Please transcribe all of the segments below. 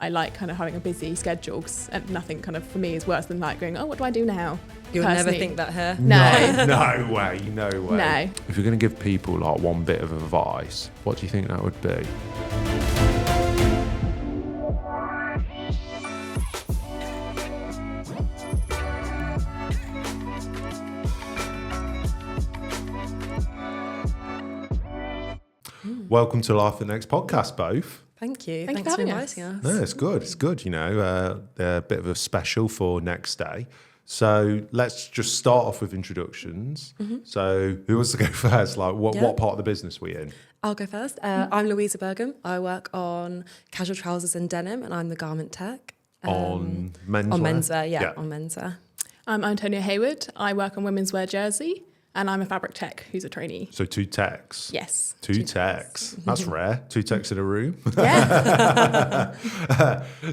I like kind of having a busy schedule, and nothing kind of for me is worse than like going, oh, what do I do now? You'll never think that here. No. No way. No. If you're going to give people like one bit of advice, what do you think that would be? Welcome to Life at Next podcast, both. Thank you. Thanks for inviting us. No, it's good. It's good. You know, a bit of a special for next day. So let's just start off with introductions. Mm-hmm. So who wants to go first? Like, what part of the business are we in? I'll go first. I'm Louisa Bergam. I work on casual trousers and denim, and I'm the garment tech. On menswear? On menswear, on menswear. I'm Antonia Hayward. I work on women's wear jersey, and I'm a fabric tech who's a trainee. So two techs. Yes. Two techs. That's rare. Two techs in a room. Yeah.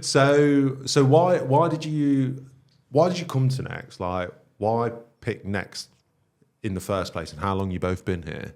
So why did you come to Next? Like, why pick Next in the first place, and how long you both been here?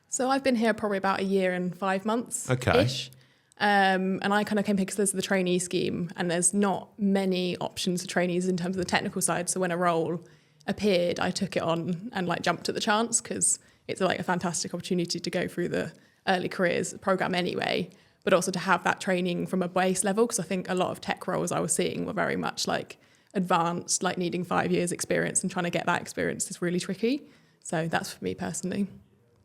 So I've been here probably about a year and 5 months. Okay. Ish. And I kind of came here because there's the trainee scheme, and there's not many options for trainees in terms of the technical side. So when a role appeared, I took it on and like jumped at the chance, because it's like a fantastic opportunity to go through the early careers program anyway, but also to have that training from a base level, because I think a lot of tech roles I was seeing were very much like advanced, like needing 5 years experience, and trying to get that experience is really tricky. So that's for me personally.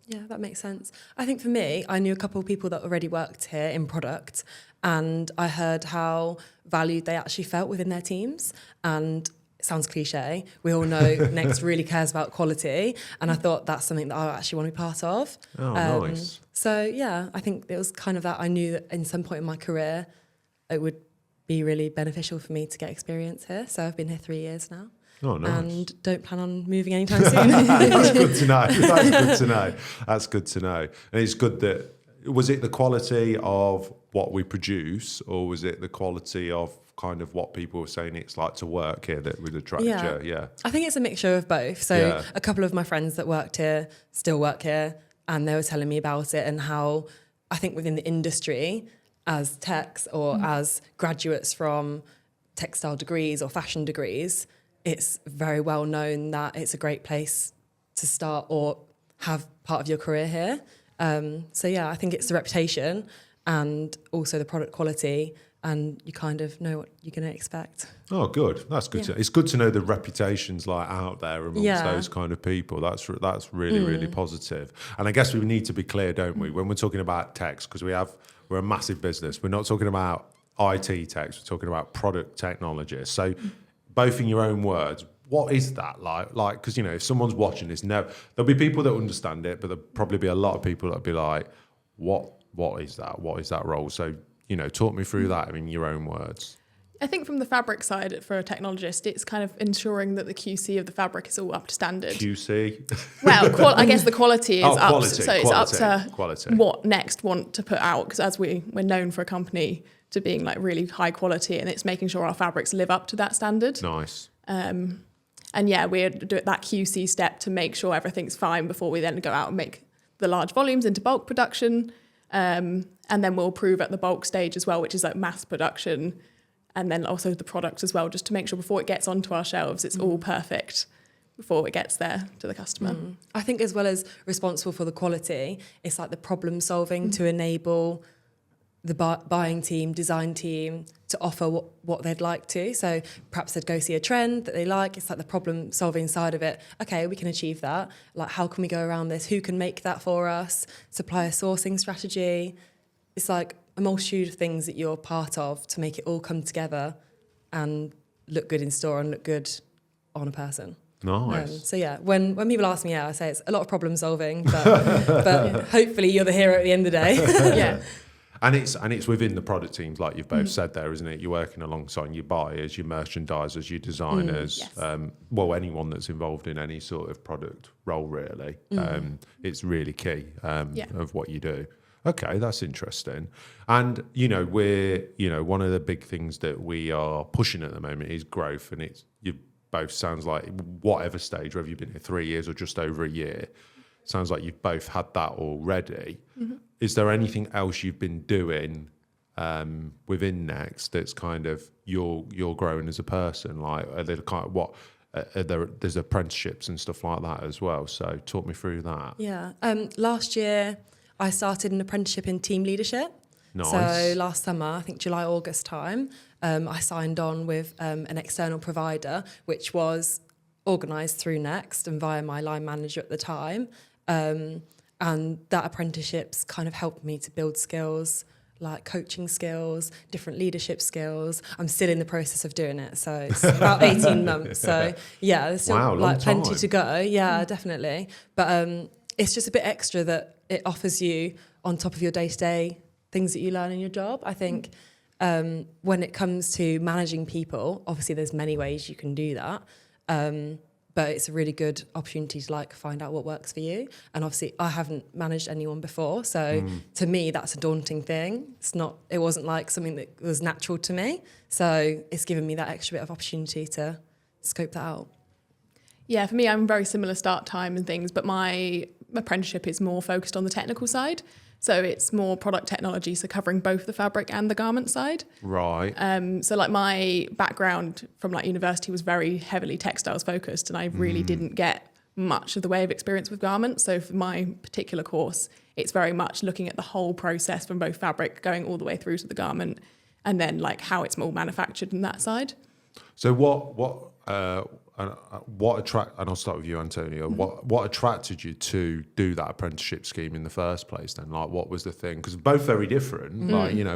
Yeah, that makes sense. I think for me, I knew a couple of people that already worked here in product, and I heard how valued they actually felt within their teams. And it sounds cliche, we all know Next really cares about quality, and I thought that's something that I actually want to be part of. Oh, nice. So yeah, I think it was kind of that I knew that in some point in my career it would be really beneficial for me to get experience here. So I've been here 3 years now. Oh, nice. And don't plan on moving anytime soon. That's good to know. That's good to know. And it's good that, was it the quality of what we produce, or was it the quality of kind of what people were saying it's like to work here that would attract you? Yeah. I think it's a mixture of both. So a couple of my friends that worked here still work here, and they were telling me about it and how I think within the industry as techs or as graduates from textile degrees or fashion degrees, it's very well known that it's a great place to start or have part of your career here. So yeah, I think it's the reputation and also the product quality, and you kind of know what you're going to expect. Oh, good. That's good. It's good to know the reputations like out there amongst those kind of people. That's really, really positive. And I guess we need to be clear, don't we, when we're talking about techs, because we're a massive business. We're not talking about IT techs. We're talking about product technologists. So both in your own words, what is that like? Like, because, you know, if someone's watching this, there'll be people that understand it, but there'll probably be a lot of people that'll be like, what is that? What is that role? So, you know, talk me through that in your own words. I think from the fabric side, for a technologist, it's kind of ensuring that the QC of the fabric is all up to standard. QC? Well, I guess the quality is up. Quality, so it's up to quality. What Next want to put out, because as we're known for a company to being like really high quality, and it's making sure our fabrics live up to that standard. Nice. And yeah, we do that QC step to make sure everything's fine before we then go out and make the large volumes into bulk production. And then we'll prove at the bulk stage as well, which is like mass production, and then also the product as well, just to make sure before it gets onto our shelves, it's all perfect before it gets there to the customer. I think as well as responsible for the quality, it's like the problem solving to enable the buying team, design team to offer what they'd like to. So perhaps they'd go see a trend that they like. It's like the problem solving side of it. Okay, we can achieve that. Like, how can we go around this? Who can make that for us? Supplier sourcing strategy. It's like a multitude of things that you're part of to make it all come together and look good in store and look good on a person. Nice. So yeah, when people ask me, I say it's a lot of problem solving, but hopefully you're the hero at the end of the day. Yeah. And it's within the product teams, like you've both said there, isn't it? You're working alongside your buyers, your merchandisers, your designers, yes. Anyone that's involved in any sort of product role, really. It's really key of what you do. Okay, that's interesting. And, one of the big things that we are pushing at the moment is growth. And you both sounds like whatever stage, whether you've been here 3 years or just over a year, sounds like you've both had that already. Mm-hmm. Is there anything else you've been doing within Next that's kind of you're growing as a person? Like, are there kind of there's apprenticeships and stuff like that as well. So talk me through that. Yeah. Last year, I started an apprenticeship in team leadership. Nice. So last summer, I think July, August time, I signed on with an external provider, which was organised through Next and via my line manager at the time. And that apprenticeship's kind of helped me to build skills like coaching skills, different leadership skills. I'm still in the process of doing it, so it's about 18 months. So yeah, there's still like plenty to go. Yeah, definitely. But it's just a bit extra that it offers you on top of your day-to-day things that you learn in your job. I think when it comes to managing people, obviously there's many ways you can do that. But it's a really good opportunity to like find out what works for you. And obviously I haven't managed anyone before. So to me, that's a daunting thing. It wasn't like something that was natural to me. So it's given me that extra bit of opportunity to scope that out. Yeah, for me, I'm very similar start time and things, but my apprenticeship is more focused on the technical side. So it's more product technology, so covering both the fabric and the garment side. Right. So like my background from like university was very heavily textiles focused, and I really didn't get much of the way of experience with garments. So for my particular course, it's very much looking at the whole process from both fabric going all the way through to the garment, and then like how it's all manufactured in that side. So what attract? And I'll start with you, Antonio. What attracted you to do that apprenticeship scheme in the first place? Then, like, what was the thing? Because both very different,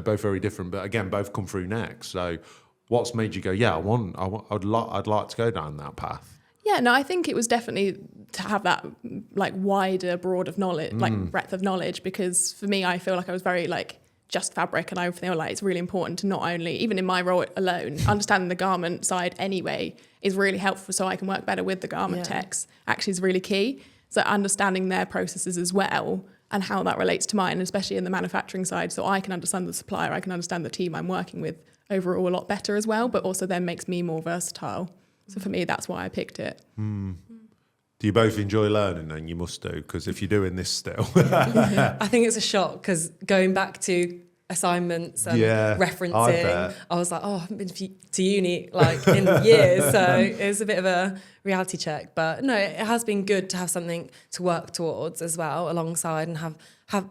both very different. But again, both come through Next. So, what's made you go? Yeah, I'd like to go down that path. Yeah, no, I think it was definitely to have that like wider, broad of knowledge, like breadth of knowledge. Because for me, I feel like I was very like just fabric, and I feel like it's really important to not only, even in my role alone, understanding the garment side anyway is really helpful so I can work better with the garment techs actually is really key. So understanding their processes as well and how that relates to mine, especially in the manufacturing side, so I can understand the supplier, I can understand the team I'm working with overall a lot better as well, but also then makes me more versatile. So for me, that's why I picked it. Do you both enjoy learning? Then you must do, because if you're doing this still. I think it's a shock, because going back to assignments and referencing, I was like, I haven't been to uni like in years, so it's a bit of a reality check. But no, it has been good to have something to work towards as well alongside, and have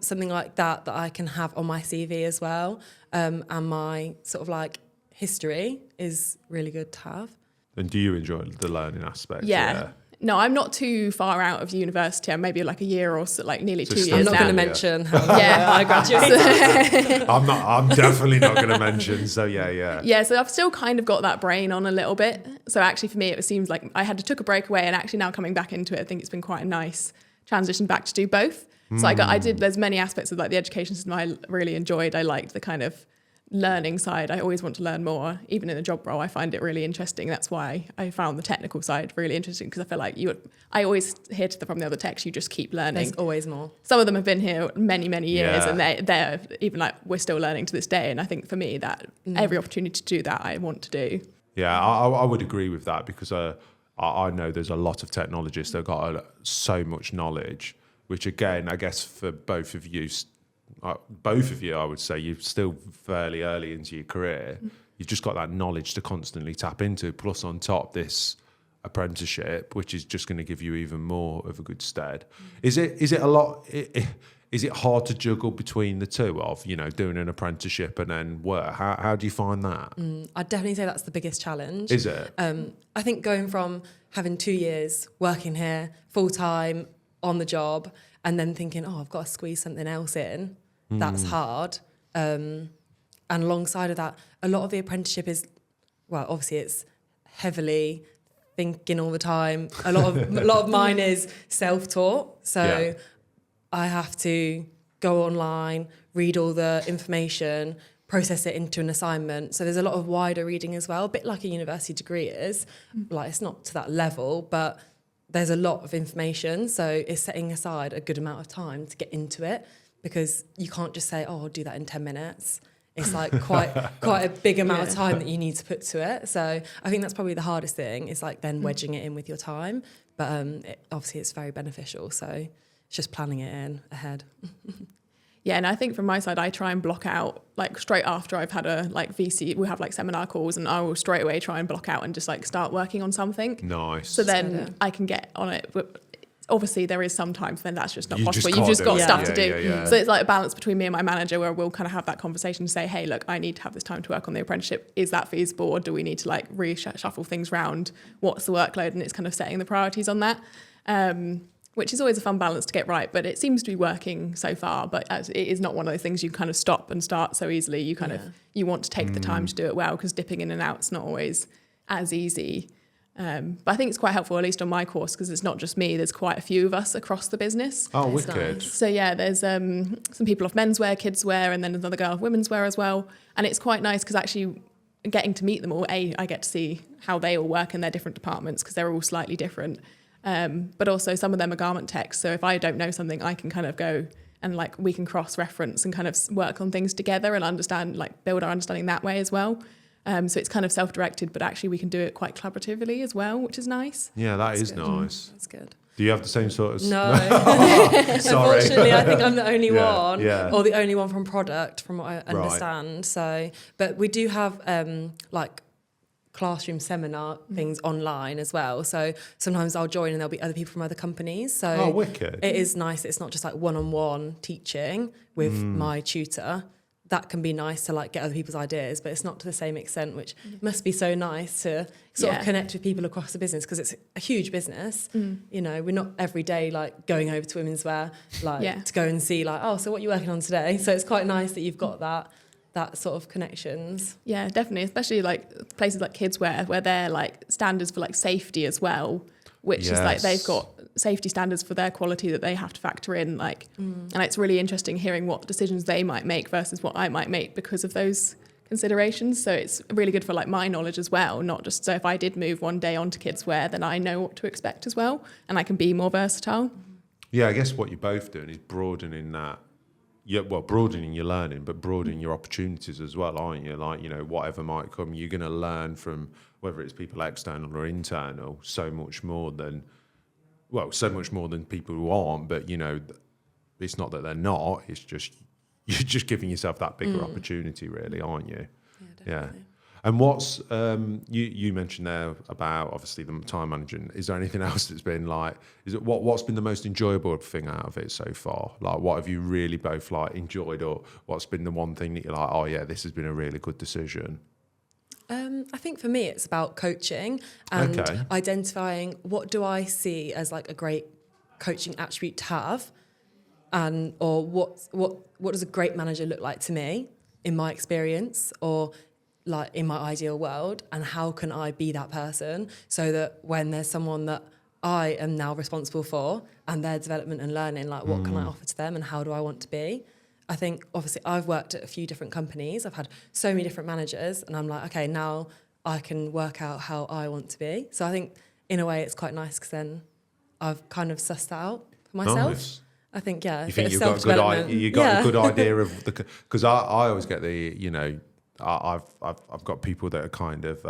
something like that I can have on my CV as well. And my sort of like history is really good to have. And do you enjoy the learning aspect? Yeah. No, I'm not too far out of university. I'm maybe like a year or so, like nearly 2 years now. I'm not going to mention how I graduated. I'm definitely not going to mention. So yeah. Yeah, so I've still kind of got that brain on a little bit. So actually for me, it seems like I took a break away, and actually now coming back into it, I think it's been quite a nice transition back to do both. So there's many aspects of like the education system I really enjoyed. I liked the kind of learning side. I always want to learn more. Even in a job role, I find it really interesting. That's why I found the technical side really interesting, because I feel like I always hear from the other techs, you just keep learning. There's always more. Some of them have been here many, many years, and they're even like, we're still learning to this day. And I think for me, that every opportunity to do that, I want to do. Yeah, I would agree with that, because I know there's a lot of technologists that have got so much knowledge, which again, I guess for both of you, I would say you're still fairly early into your career. You've just got that knowledge to constantly tap into, plus on top this apprenticeship, which is just going to give you even more of a good stead. Is it a lot? Is it hard to juggle between the two of doing an apprenticeship and then work? How do you find that? I'd definitely say that's the biggest challenge. Is it? I think going from having 2 years working here full time on the job, and then thinking, I've got to squeeze something else in. That's hard. And alongside of that, a lot of the apprenticeship is, well, obviously it's heavily thinking all the time. A lot of mine is self-taught. So I have to go online, read all the information, process it into an assignment. So there's a lot of wider reading as well, a bit like a university degree is. Like, it's not to that level, but there's a lot of information. So it's setting aside a good amount of time to get into it, because you can't just say, I'll do that in 10 minutes. It's like quite a big amount of time that you need to put to it. So I think that's probably the hardest thing, is like then wedging it in with your time. But obviously it's very beneficial. So it's just planning it in ahead. Yeah, and I think from my side, I try and block out like straight after I've had a like VC, we have like seminar calls, and I will straight away try and block out and just like start working on something. Nice. So then I can get on it. But obviously there is sometimes when that's just not You possible. just You've just got it. stuff Yeah, to do. yeah. So it's like a balance between me and my manager where we'll kind of have that conversation and say, hey, look, I need to have this time to work on the apprenticeship. Is that feasible, or do we need to like reshuffle things around? What's the workload? And it's kind of setting the priorities on that. Which is always a fun balance to get right, but it seems to be working so far. But as it is not one of those things you kind of stop and start so easily. You kind of, you want to take the time to do it well, because dipping in and out is not always as easy. But I think it's quite helpful, at least on my course, because it's not just me. There's quite a few of us across the business. Oh, That's wicked. nice. So yeah, there's some people off menswear, kidswear, and then another girl of women's wear as well. And it's quite nice because actually getting to meet them all, I get to see how they all work in their different departments, because they're all slightly different. But also some of them are garment techs. So if I don't know something, I can kind of go and like we can cross-reference and kind of work on things together and understand, like build our understanding that way as well. So it's kind of self-directed, but actually we can do it quite collaboratively as well, which is nice. Yeah, That's is good. nice. That's good. Do you have the same sort of... No. Sorry. Unfortunately, I think I'm the only one, yeah. or the only one from product, from what I understand. So, but we do have like classroom seminar things online as well. So sometimes I'll join and there'll be other people from other companies. So Oh, wicked. it is nice. It's not just like one-on-one teaching with my tutor. That can be nice to like get other people's ideas, but it's not to the same extent, which must be so nice to sort of connect with people across the business, because it's a huge business. You know, we're not every day like going over to women's wear, like to go and see like, oh, so what are you working on today? So it's quite nice that you've got that sort of connections. Yeah, definitely. Especially like places like kidswear, where they're like standards for like safety as well, which is like they've got safety standards for their quality that they have to factor in. Like, and it's really interesting hearing what decisions they might make versus what I might make because of those considerations. So it's really good for like my knowledge as well, not just so if I did move one day onto kidswear, then I know what to expect as well, and I can be more versatile. Yeah, I guess what you're both doing is broadening that. Yeah, well, broadening your learning, but broadening your opportunities as well, aren't you? Like, you know, whatever might come, you're going to learn from, whether it's people external or internal, so much more than people who aren't. But, you know, it's not that they're not, it's just, you're just giving yourself that bigger opportunity, really, aren't you? Yeah, definitely. And what's, you mentioned there about obviously the time management. Is there anything else that's been like, what's been the most enjoyable thing out of it so far? Like, what have you really both like enjoyed, or what's been the one thing that you're like, oh yeah, this has been a really good decision? I think for me, it's about coaching and identifying what do I see as like a great coaching attribute to have, and or what does a great manager look like to me in my experience, or like in my ideal world, and how can I be that person so that when there's someone that I am now responsible for and their development and learning, like what can I offer to them and how do I want to be? I think obviously I've worked at a few different companies. I've had so many different managers, and I'm like, okay, now I can work out how I want to be. So I think in a way it's quite nice because then I've kind of sussed that out for myself. Nice. I think, yeah. You think you've got a good idea of the, because I always get the, you know, I've got people that are kind of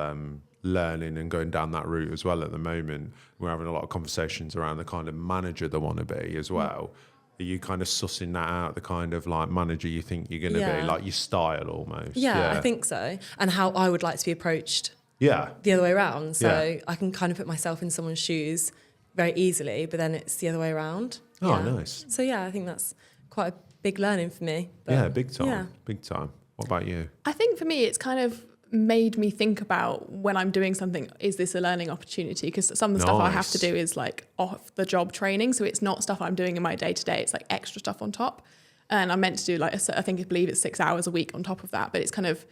learning and going down that route as well at the moment. We're having a lot of conversations around the kind of manager they want to be as well. Are you kind of sussing that out, the kind of like manager you think you're going to be, like your style almost? Yeah, I think so. And how I would like to be approached the other way around. So I can kind of put myself in someone's shoes very easily, but then it's the other way around. Oh, nice. So yeah, I think that's quite a big learning for me. But, yeah, big time. Big time. What about you? I think for me, it's kind of made me think about when I'm doing something, is this a learning opportunity? Because some of the stuff I have to do is like off the job training. So it's not stuff I'm doing in my day to day. It's like extra stuff on top. And I'm meant to do like, I believe it's 6 hours a week on top of that. But it's kind of,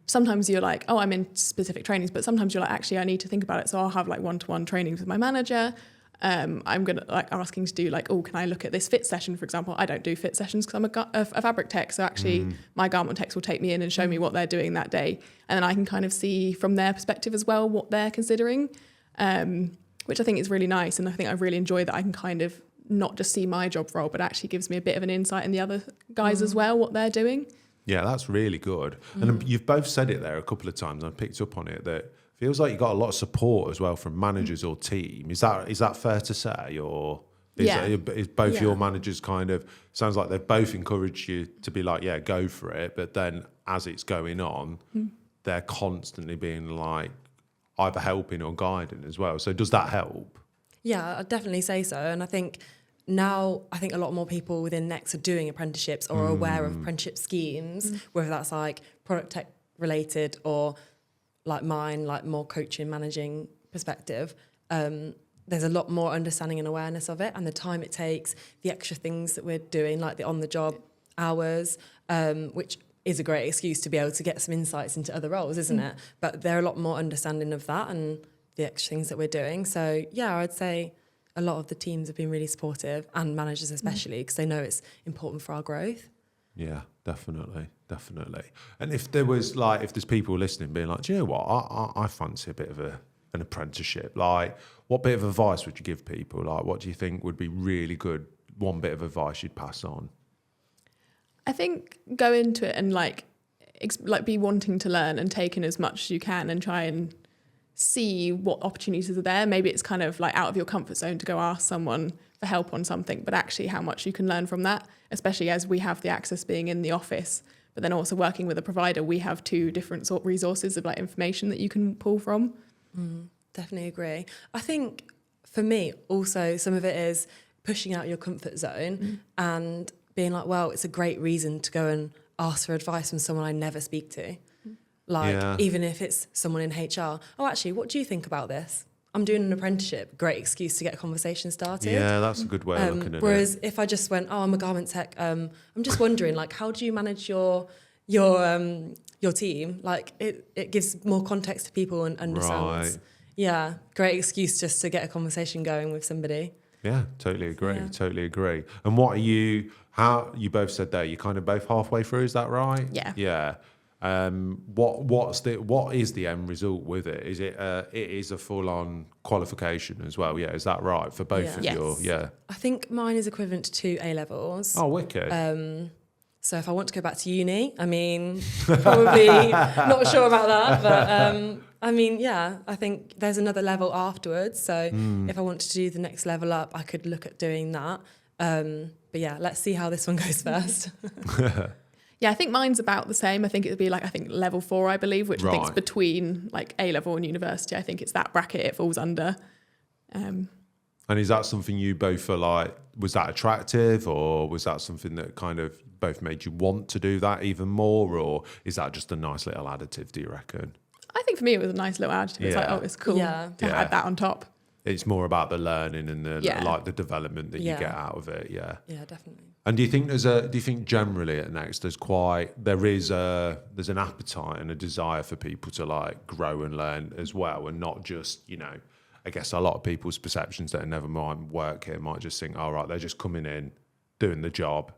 sometimes you're like, oh, I'm in specific trainings. But sometimes you're like, actually, I need to think about it. So I'll have like one-to-one trainings with my manager. I'm going to like asking to do like, oh, can I look at this fit session, for example? I don't do fit sessions because I'm a fabric tech. So actually my garment techs will take me in and show me what they're doing that day. And then I can kind of see from their perspective as well what they're considering, which I think is really nice. And I think I really enjoy that I can kind of not just see my job role, but actually gives me a bit of an insight in the other guys as well, what they're doing. Yeah, that's really good. And you've both said it there a couple of times. I picked up on it that feels like you got a lot of support as well from managers or team. Is that fair to say, or? Is both your managers kind of, sounds like they've both encouraged you to be like, yeah, go for it. But then as it's going on, they're constantly being like either helping or guiding as well. So does that help? Yeah, I'd definitely say so. And I think now, a lot more people within Next are doing apprenticeships or are aware of apprenticeship schemes, whether that's like product tech related or like mine, like more coaching, managing perspective. There's a lot more understanding and awareness of it, and the time it takes, the extra things that we're doing, like the on-the-job hours, which is a great excuse to be able to get some insights into other roles, isn't it? But they're a lot more understanding of that and the extra things that we're doing. So yeah, I'd say a lot of the teams have been really supportive, and managers especially, because they know it's important for our growth. Yeah, definitely. And if there's people listening being like, do you know what, I fancy a bit of an apprenticeship, like what bit of advice would you give people? Like, what do you think would be really good, one bit of advice you'd pass on? I think go into it and like be wanting to learn and take in as much as you can and try and see what opportunities are there. Maybe it's kind of like out of your comfort zone to go ask someone for help on something, but actually how much you can learn from that, especially as we have the access being in the office, but then also working with a provider, we have two different sort of resources of like information that you can pull from. Definitely agree. I think for me also some of it is pushing out your comfort zone and being like, well, it's a great reason to go and ask for advice from someone I never speak to. Like, even if it's someone in HR, oh, actually, what do you think about this? I'm doing an apprenticeship. Great excuse to get a conversation started. Yeah, that's a good way of looking at it. Whereas if I just went, oh, I'm a garment tech, I'm just wondering, like, how do you manage your team? Like, it gives more context to people and understands. Right. Yeah, great excuse just to get a conversation going with somebody. Yeah, totally agree. And you both said there, you're kind of both halfway through, is that right? Yeah. Yeah. What is the end result with it? Is it is a full-on qualification as well? Yeah, is that right for both of you? Yeah. I think mine is equivalent to 2 A-levels. Oh, wicked. So if I want to go back to uni, I mean, probably not sure about that, but I mean, yeah, I think there's another level afterwards. So if I wanted to do the next level up, I could look at doing that. But yeah, let's see how this one goes first. Yeah, I think mine's about the same. I think it would be level 4, I believe, which I think is between like A level and university. I think it's that bracket it falls under. And is that something you both are like, was that attractive, or was that something that kind of both made you want to do that even more, or is that just a nice little additive, do you reckon? I think for me it was a nice little additive. It's like, oh, it's cool to add that on top. It's more about the learning and the development that you get out of it. Yeah. Yeah, definitely. And do you think generally at Next there's an appetite and a desire for people to like grow and learn as well, and not just, I guess a lot of people's perceptions that never mind work here might just think, all right, they're just coming in, doing the job,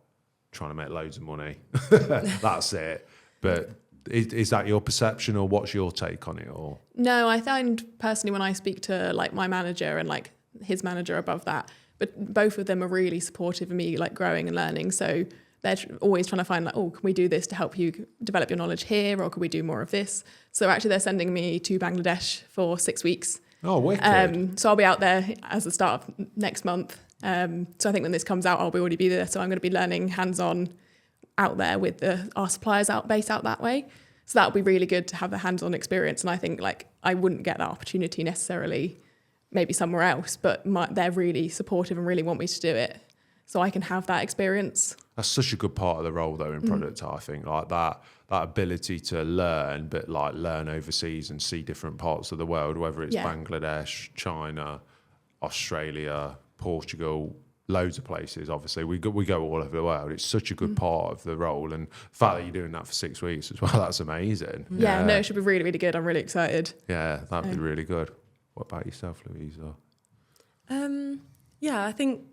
trying to make loads of money. That's it. But is that your perception, or what's your take on it all? No, I find personally when I speak to like my manager and like his manager above that, but both of them are really supportive of me like growing and learning. So they're always trying to find like, oh, can we do this to help you develop your knowledge here, or can we do more of this? So actually they're sending me to Bangladesh for 6 weeks. Oh, wicked. So I'll be out there as the start of next month. So I think when this comes out, I'll already be there. So I'm going to be learning hands-on out there with our suppliers based out that way. So that would be really good to have the hands-on experience. And I think like I wouldn't get that opportunity necessarily maybe somewhere else, but they're really supportive and really want me to do it. So I can have that experience. That's such a good part of the role though in product, I think, like that ability to learn, but like learn overseas and see different parts of the world, whether it's Bangladesh, China, Australia, Portugal, loads of places. Obviously we go all over the world. It's such a good part of the role, and the fact that you're doing that for 6 weeks as well, that's amazing. Yeah, no, it should be really, really good. I'm really excited. Yeah, that'd be really good. What about yourself, Louisa? Yeah, I think.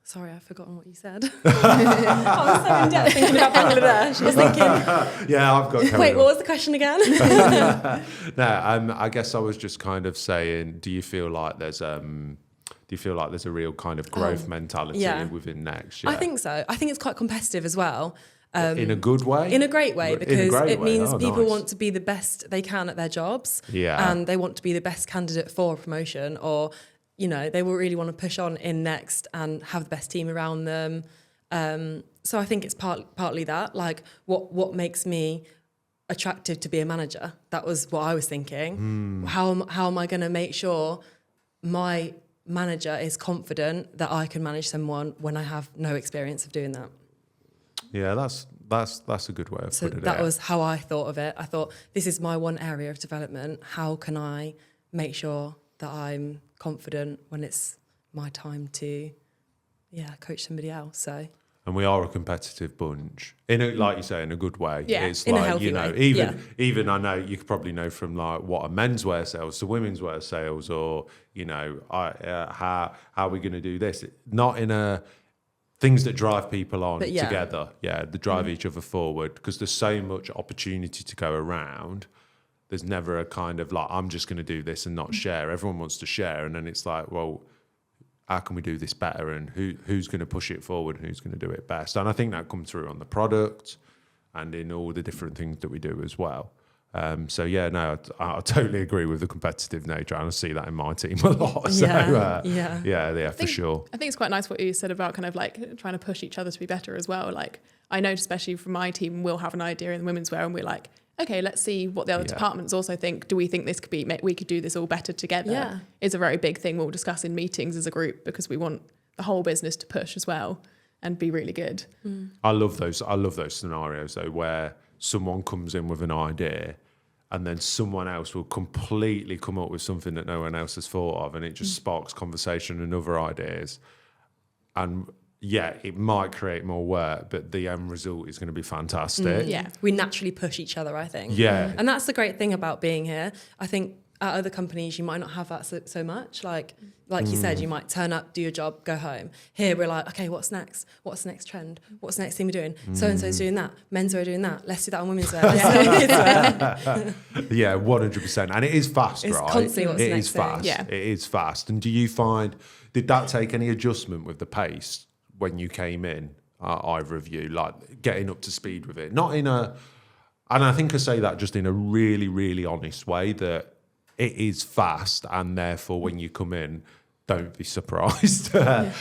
Sorry, I've forgotten what you said. I was so in depth thinking about Bangladesh. I was thinking. Yeah, I've got. Wait, what was the question again? No, I guess I was just kind of saying, do you feel like there's a real kind of growth mentality within Next? Yeah. I think so. I think it's quite competitive as well. In a good way? In a great way, because it means people want to be the best they can at their jobs. Yeah. And they want to be the best candidate for a promotion, or, you know, they will really want to push on in next and have the best team around them. So I think it's partly that, like what makes me attractive to be a manager. That was what I was thinking. How am I going to make sure my manager is confident that I can manage someone when I have no experience of doing that? Yeah, that's a good way of putting it. So that was how I thought of it. I thought, this is my one area of development. How can I make sure that I'm confident when it's my time to, coach somebody else? So. And we are a competitive bunch, like you say, in a good way. Yeah, it's in a like, healthy you know, way. even I know you could probably know from like what a menswear sales to women's wear sales, or you know, how are we going to do this? Not in a things that drive people on together, that drive each other forward, because there's so much opportunity to go around. There's never a kind of like, I'm just going to do this and not share. Everyone wants to share, and then it's like, well, how can we do this better, and who's going to push it forward and who's going to do it best? And I think that comes through on the product and in all the different things that we do as well. I totally agree with the competitive nature, and I see that in my team a lot. So, for sure. I think it's quite nice what you said about kind of like trying to push each other to be better as well. Like I know, especially from my team, we'll have an idea in the women's wear, and we're like, okay, let's see what the other departments also think. Do we think this could be, we could do this all better together? Yeah. Is a very big thing we'll discuss in meetings as a group, because we want the whole business to push as well and be really good. I love those scenarios though, where someone comes in with an idea and then someone else will completely come up with something that no one else has thought of, and it just sparks conversation and other ideas. And it might create more work, but the end result is going to be fantastic. We naturally push each other, I think. Yeah. And that's the great thing about being here. I think at other companies, you might not have that so much. Like you said, you might turn up, do your job, go home. Here, we're like, okay, what's next? What's the next trend? What's the next thing we're doing? So-and-so's doing that. Menswear doing that. Let's do that on women's wear. 100%. And it is fast, it's right? Constantly what's it the next is fast. thing. Yeah. It is fast. And do you find, did that take any adjustment with the pace when you came in, either of you, like getting up to speed with it? Not in a, and I think I say that just in a really, really honest way, that it is fast, and therefore when you come in, don't be surprised. But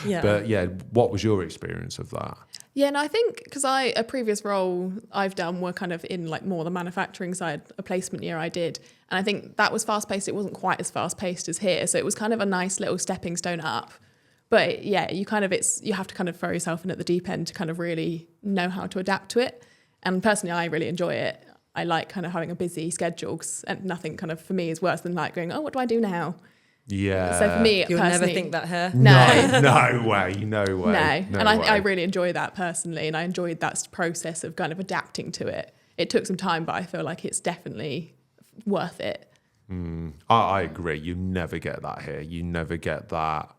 what was your experience of that? Yeah, and I think because a previous role I've done were kind of in like more the manufacturing side, a placement year I did. And I think that was fast paced. It wasn't quite as fast paced as here. So it was kind of a nice little stepping stone up. But you have to kind of throw yourself in at the deep end to kind of really know how to adapt to it. And personally, I really enjoy it. I like kind of having a busy schedule, and nothing kind of for me is worse than like going, oh, what do I do now? Yeah. So for me, you'll never think that here. No. No way. No. And I really enjoy that personally, and I enjoyed that process of kind of adapting to it. It took some time, but I feel like it's definitely worth it. I agree. You never get that here. You never get that.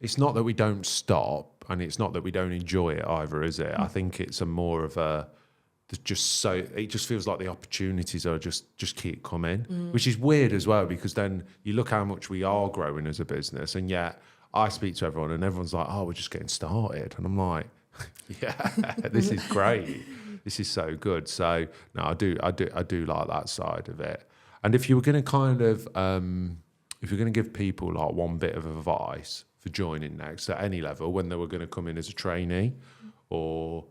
It's not that we don't stop, and it's not that we don't enjoy it either, is it? I think it's a more of a, it just feels like the opportunities are just keep coming, which is weird as well, because then you look how much we are growing as a business, and yet I speak to everyone and everyone's like, oh, we're just getting started. And I'm like, this is great. This is so good. So no, I do like that side of it. And if you were going to kind of, if you're going to give people like one bit of advice for joining next at any level, when they were going to come in as a trainee, or,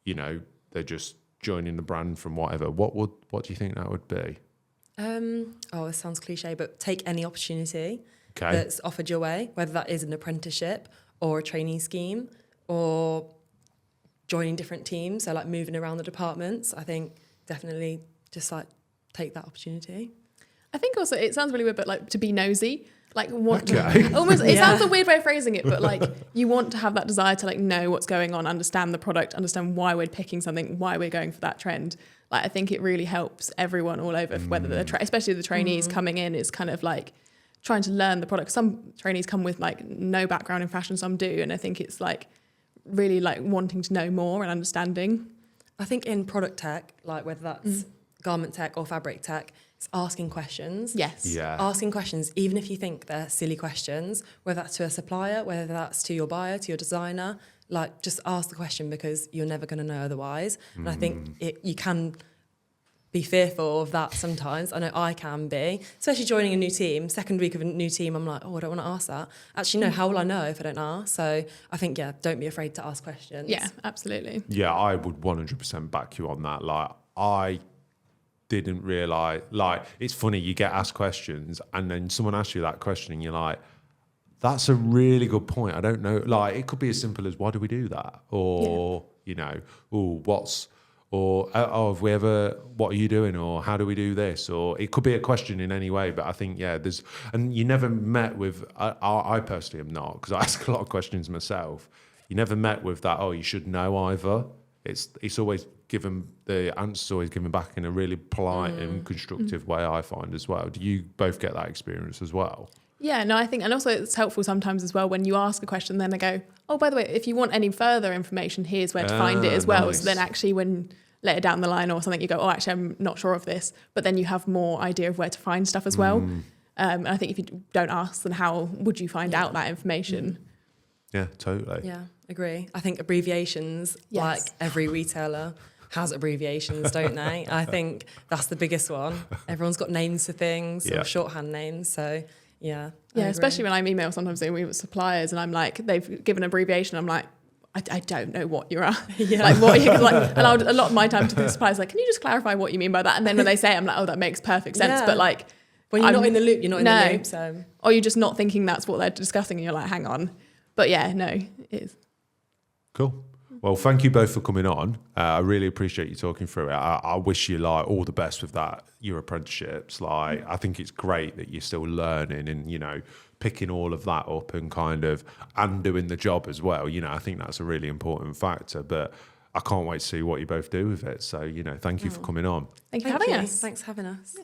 you know, they're just joining the brand from whatever, what do you think that would be? It sounds cliche, but take any opportunity that's offered your way, whether that is an apprenticeship or a training scheme or joining different teams, so like moving around the departments. I think definitely just like take that opportunity. I think also it sounds really weird, but like to be nosy. Like almost, Yeah. sounds a weird way of phrasing it, but like you want to have that desire to like know what's going on, understand the product, understand why we're picking something, why we're going for that trend. Like I think it really helps everyone all over, whether especially the trainees coming in, is kind of like trying to learn the product. Some trainees come with like no background in fashion, some do, and I think it's like really like wanting to know more and understanding. I think in product tech, like whether that's garment tech or fabric tech, it's asking questions. Yes. Yeah. Asking questions, even if you think they're silly questions, whether that's to a supplier, whether that's to your buyer, to your designer, like just ask the question, because you're never going to know otherwise. And I think you can be fearful of that sometimes. I know I can be, especially joining a new team. Second week of a new team, I'm like, oh, I don't want to ask that. Actually, no, how will I know if I don't ask? So I think, yeah, don't be afraid to ask questions. Yeah, absolutely. Yeah, I would 100% back you on that. Like, I didn't realise, like, it's funny, you get asked questions and then someone asks you that question and you're like, that's a really good point. I don't know. Like, it could be as simple as, why do we do that? Or, you know, have we ever, what are you doing? Or how do we do this? Or it could be a question in any way. But I think, yeah, and you never met with, I personally am not, because I ask a lot of questions myself. You never met with that, oh, you should know either. It's always given, the answer's always given back in a really polite and constructive way, I find as well. Do you both get that experience as well? Yeah, no, I think, and also it's helpful sometimes as well when you ask a question, then they go, oh, by the way, if you want any further information, here's where to find it as well. Nice. So then actually when later down the line or something, you go, oh, actually, I'm not sure of this, but then you have more idea of where to find stuff as well. And I think if you don't ask, then how would you find out that information? Yeah, totally. Yeah, agree. I think abbreviations, like every retailer has abbreviations, don't they? I think that's the biggest one. Everyone's got names for things or shorthand names. So yeah. Yeah, especially when I'm email sometimes with suppliers and I'm like, they've given an abbreviation. I'm like, I don't know what you're at. Yeah. Like what you're like, and a lot of my time to the suppliers like, can you just clarify what you mean by that? And then when they say it, I'm like, oh, that makes perfect sense. Yeah. But like, when you're not in the loop, you're not in the loop. So, or you're just not thinking that's what they're discussing, and you're like, hang on. But yeah, no, it is. Cool. Well, thank you both for coming on. I really appreciate you talking through it. I wish you like all the best with that, your apprenticeships. Like, I think it's great that you're still learning and, you know, picking all of that up and and doing the job as well. You know, I think that's a really important factor, but I can't wait to see what you both do with it. So, you know, thank you for coming on. Thank you for having us. Thanks for having us.